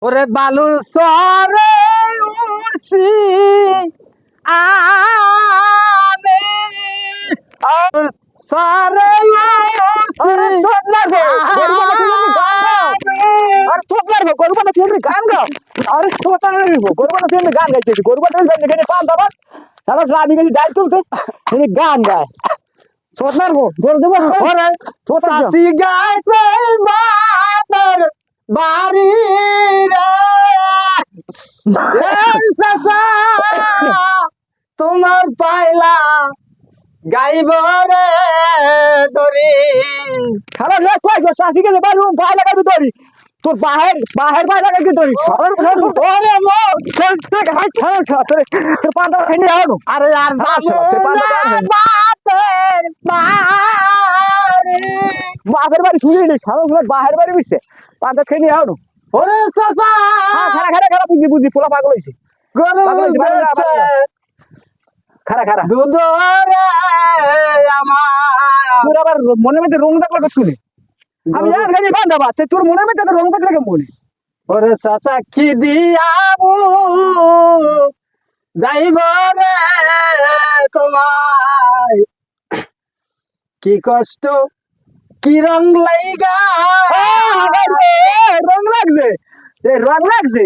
ওরে বালুর সরে উড়ছি আমি সরে উড়ছি গান গাও আরে সোতা গরুবাটা তুই গান গাইতেছি গরুবাটা এখানে পান দাবার সারা রাবি গেছি ডাল তুলতে গান গায় সোতার গো জোর দেবো ওরে সাসি গাইছে মাতার বাড়ি রে সাসা তোমার পাইলা গাইব রে দরি খারাপ রে কই গো সাসি গেছে বাড়ি পাইলা গাইব দরি তোর বাহির বাইরে গাইব দরি ওরে মো চলতে হাই খাও সাসরে তোর পান্ডা খাইনি আনো আরে আর বাতের বাড়ি বাপের বাড়ি শুনি নি সারা বাহির বাড়ি বিছে পান্ডা খাইনি আনো ওরে সাসা খারা বুঝি পোলা পাগল হইছে গরু খারা দুধ রে আমার তোর আবার মনের মধ্যে রং থাকলে শুনে আমি আর খাইনি পান্ডা বাতে তোর মনের মধ্যে রং থাকলে কেমন ওরে সাসা কি দিয়াবু যাইব রে তোমায় কি কষ্ট কি রং লাইগা রং লাগছে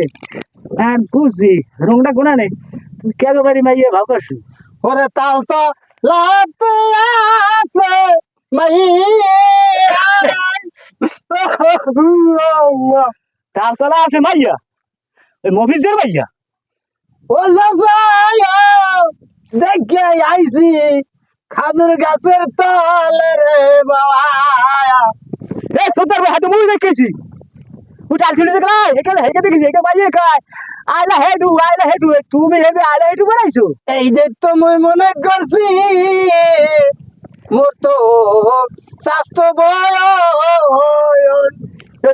বুঝছি রংটা কোনা নেই তুই কেন বাড়ি মাইয়ে ভাব করছু ওরে তাল তো লাগতে আছে তাল তলা আছে মাইয়া ওই মফিজের মাইয়া ও দেখে আইছি খাজুর গাছের তলে রে বাবা এ সত্তর ভাই হাতে মুই দেখেছি উঠে আসলে দেখলা এখানে হেকে দেখেছি একে বাইরে খায় আইলা হেডু তুমি হেবে আইলা হেডু বানাইছো এই যে তো মুই মনে করছি মোর তো স্বাস্থ্য বয়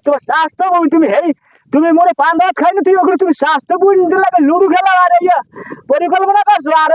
তোমার স্বাস্থ্য বই তুমি হেই তুমি মনে পান দাওয়াত খাইনি তুমি ওখানে তুমি স্বাস্থ্য বই লাগে লুডু খেলা আর পরিকল্পনা করছো আর